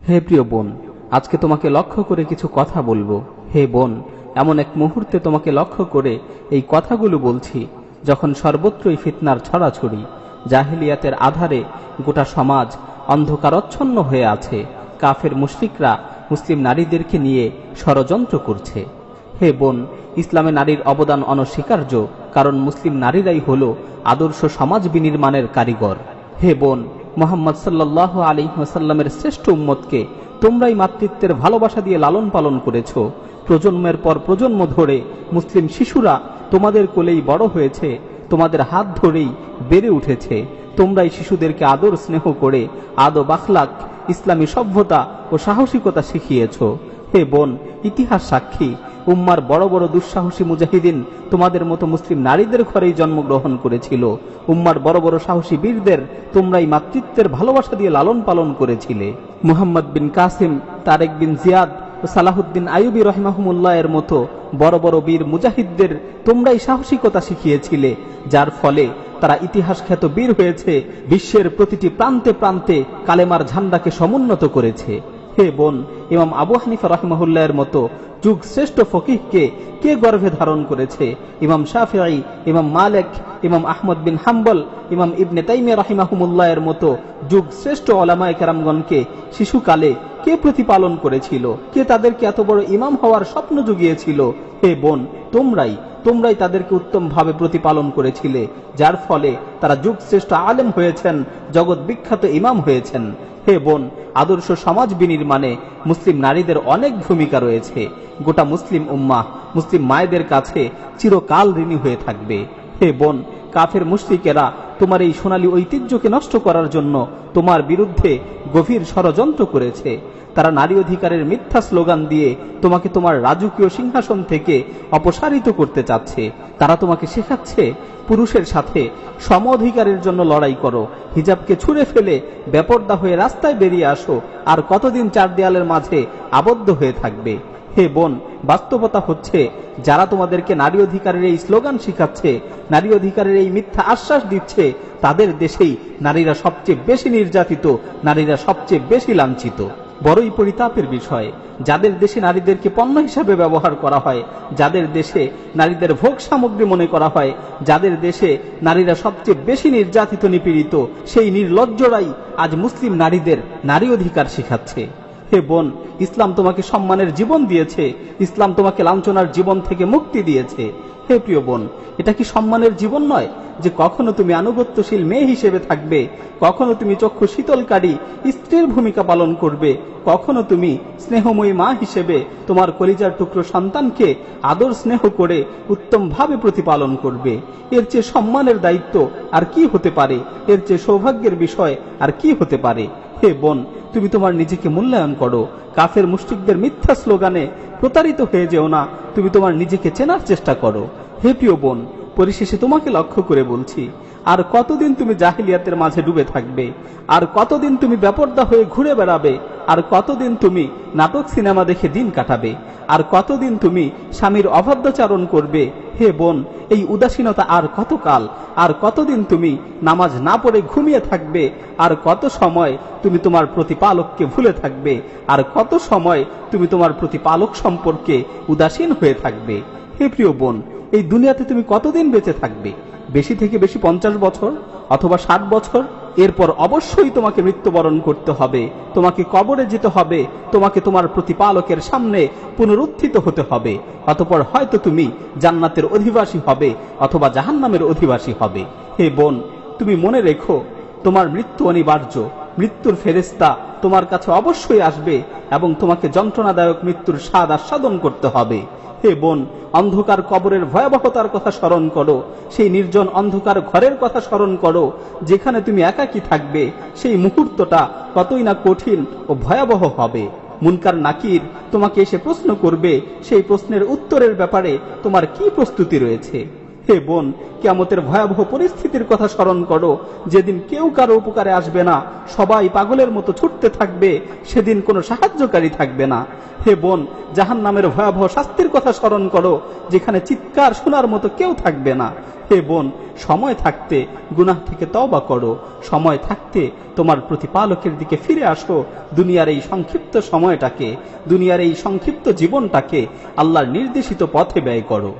হে প্রিয় বোন, আজকে তোমাকে লক্ষ্য করে কিছু কথা বলবো। হে বোন, এমন এক মুহূর্তে তোমাকে লক্ষ্য করে এই কথাগুলো বলছি যখন সর্বত্রই ফিতনার ছড়াছড়ি, জাহিলিয়াতের আধারে গোটা সমাজ অন্ধকারচ্ছন্ন হয়ে আছে। কাফের মুশরিকরা মুসলিম নারীদেরকে নিয়ে ষড়যন্ত্র করছে। হে বোন, ইসলামে নারীর অবদান অনস্বীকার্য, কারণ মুসলিম নারীরাই হলো আদর্শ সমাজ বিনির্মাণের কারিগর। হে বোন, মুহাম্মদ সাল্লাল্লাহু আলাইহি ওয়াসাল্লামের শ্রেষ্ঠ উম্মতকে তোমরাই মাতৃত্বের ভালোবাসা দিয়ে লালন পালন করেছ। প্রজন্মের পর প্রজন্ম ধরে মুসলিম শিশুরা তোমাদের কোলেই বড় হয়েছে, তোমাদের হাত ধরেই বেড়ে উঠেছে। তোমরাই শিশুদেরকে আদর স্নেহ করে আদব আখলাক, ইসলামী সভ্যতা ও সাহসিকতা শিখিয়েছ। হে বোন, ইতিহাস সাক্ষী, উম্মার বড় বড় দুঃসাহসী মুজাহিদিন তোমাদের মতো মুসলিম নারীদের ঘরেই জন্মগ্রহণ করেছিল। উম্মার বড় বড় সাহসী বীরদের তোমরাই মাতৃত্বের ভালোবাসা দিয়ে লালন পালন করেছিলে। মুহাম্মদ বিন কাসিম, তারেক বিন জিয়াদ ও সালাহুদ্দিন আইয়ুবী রহিমাহুমুল্লাহ এর মতো বড় বড় বীর মুজাহিদদের তোমরাই সাহসিকতা শিখিয়েছিলে, যার ফলে তারা ইতিহাস খ্যাত বীর হয়েছে, বিশ্বের প্রতিটি প্রান্তে প্রান্তে কালেমার ঝান্ডাকে সমুন্নত করেছে। হে বোন, ইমাম আবু হানিফা রাহিমাহুল্লাহ এর মতো যুগ শ্রেষ্ঠ ফকিহকে কে গর্ভে ধারণ করেছে? ইমাম শাফিঈ, ইমাম মালিক, ইমাম আহমদ বিন হাম্বল, ইমাম ইবনে তাইমিয়া রাহিমাহুমুল্লাহ এর মতো যুগ শ্রেষ্ঠ ওলামায়ে কেরামগণকে শিশুকালে কে প্রতিপালন করেছিল? কে তাদেরকে এত বড় ইমাম হওয়ার স্বপ্ন জুগিয়েছিল? হে বোন, তোমরাই তাদেরকে উত্তমভাবে প্রতিপালন করেছিলে, যার ফলে তারা যুগ শ্রেষ্ঠ আলেম হয়েছেন, জগৎ বিখ্যাত ইমাম হয়েছেন। হে বোন, আদর্শ সমাজ বিনির্মাণে মুসলিম নারীদের অনেক ভূমিকা রয়েছে। গোটা মুসলিম উম্মাহ মুসলিম মায়েদের কাছে চিরকাল ঋণী হয়ে থাকবে। হে বোন, কাফের মুশরিকেরা তোমার এই সোনালী ঐতিহ্যকে নষ্ট করার জন্য তোমার বিরুদ্ধে গভীর ষড়যন্ত্র করেছে। তারা নারী অধিকারের মিথ্যা স্লোগান দিয়ে তোমাকে তোমার রাজকীয় সিংহাসন থেকে অপসারিত করতে চাচ্ছে। তারা তোমাকে শেখাচ্ছে পুরুষের সাথে সম অধিকারের জন্য লড়াই করো, হিজাবকে ছুঁড়ে ফেলে বেপর্দা হয়ে রাস্তায় বেরিয়ে আসো, আর কতদিন চার দেয়ালের মাঝে আবদ্ধ হয়ে থাকবে? হে বোন, বাস্তবতা হচ্ছে যারা তোমাদেরকে নারী অধিকারের এই স্লোগান শিখাচ্ছে, নারী অধিকারের এই মিথ্যা আশ্বাস দিচ্ছে, তাদের দেশেই নারীরা সবচেয়ে বেশি নির্যাতিত, নারীরা সবচেয়ে বেশি লাঞ্ছিত। বড়ই পরিতাপের বিষয়, যাদের দেশে নারীদেরকে পণ্য হিসাবে ব্যবহার করা হয়, যাদের দেশে নারীদের ভোগ সামগ্রী মনে করা হয়, যাদের দেশে নারীরা সবচেয়ে বেশি নির্যাতিত নিপীড়িত, সেই নির্লজ্জরাই আজ মুসলিম নারীদের নারী অধিকার শিখাচ্ছে। হে বোন, ইসলাম তোমাকে সম্মানের জীবন দিয়েছে, ইসলাম তোমাকে লাঞ্ছনার জীবন থেকে মুক্তি দিয়েছে। হে প্রিয় বোন, এটা কি সম্মানের জীবন নয় যে কখনো তুমি আনুগত্যশীল মেয়ে হিসেবে থাকবে, কখনো তুমি চক্ষু শীতলকারী স্ত্রীর ভূমিকা পালন করবে, কখনো তুমি স্নেহময়ী মা হিসেবে তোমার কলিজার টুকরো সন্তানকে আদর স্নেহ করে উত্তমভাবে প্রতিপালন করবে? এর চেয়ে সম্মানের দায়িত্ব আর কি হতে পারে? এর চেয়ে সৌভাগ্যের বিষয় আর কি হতে পারে? হে বোন, তুমি তোমার নিজেকে মূল্যায়ন করো, কাফের মুশরিকদের মিথ্যা স্লোগানে প্রতারিত হয়ে যেও না, তুমি তোমার নিজেকে চেনার চেষ্টা করো। হে প্রিয় বোন, পরিশেষে তোমাকে লক্ষ্য করে বলছি, আর কতদিন তুমি জাহিলিয়াতের মাঝে ডুবে থাকবে? আর কতদিন তুমি বেপর্দা হয়ে ঘুরে বেড়াবে? আর কতদিন তুমি নাটক সিনেমা দেখে দিন কাটাবে? আর কতদিন তুমি স্বামীর অবাধ্যচারণ করবে? হে বোন, এই উদাসীনতা আর কতকাল? আর কতদিন তুমি নামাজ না পড়ে ঘুমিয়ে থাকবে? আর কত সময় তুমি তোমার প্রতিপালককে ভুলে থাকবে? আর কত সময় তুমি তোমার প্রতিপালক সম্পর্কে উদাসীন হয়ে থাকবে? হে প্রিয় বোন, এই দুনিয়াতে তুমি কতদিন বেঁচে থাকবে? বেশি থেকে বেশি 50 বছর অথবা 60 বছর। এরপর অবশ্যই তোমাকে মৃত্যুবরণ করতে হবে, তোমাকে কবরে যেতে হবে, তোমাকে তোমার প্রতিপালকের সামনে পুনরুত্থিত হতে হবে। অতঃপর হয়তো তুমি জান্নাতের অধিবাসী হবে অথবা জাহান্নামের অধিবাসী হবে। হে বোন, তুমি মনে রেখো, তোমার মৃত্যু অনিবার্য। মৃত্যুর ফেরেশতা তোমার কাছে অবশ্যই আসবে এবং তোমাকে যন্ত্রণাদায়ক মৃত্যুর স্বাদ আস্বাদন করতে হবে। হে বোন, অন্ধকার কবরের ভয়াবহতার কথা স্মরণ করো, সেই নির্জন অন্ধকার ঘরের কথা স্মরণ করো যেখানে তুমি একাকী থাকবে। সেই মুহূর্তটা কতই না কঠিন ও ভয়াবহ হবে। মুনকার নাকির তোমাকে এসে প্রশ্ন করবে, সেই প্রশ্নের উত্তরের ব্যাপারে তোমার কি প্রস্তুতি রয়েছে? হে বোন, কিয়ামতের ভয়াবহ পরিস্থিতির কথা স্মরণ করো, যেদিন কেউ কারো উপকারে আসবে না, সবাই পাগলের মতো ছুটতে থাকবে, সেদিন কোনো সাহায্যকারী থাকবে না। হে বোন, জাহান্নামের ভয়াবহ শাস্তির কথা স্মরণ করো, যেখানে চিৎকার শোনার মতো কেউ থাকবে না। হে বোন, সময় থাকতে গুনাহ থেকে তওবা করো, সময় থাকতে তোমার প্রতিপালকের দিকে ফিরে আসো। দুনিয়ার এই সংক্ষিপ্ত সময়টাকে, দুনিয়ার এই সংক্ষিপ্ত জীবনটাকে আল্লাহর নির্দেশিত পথে ব্যয় করো।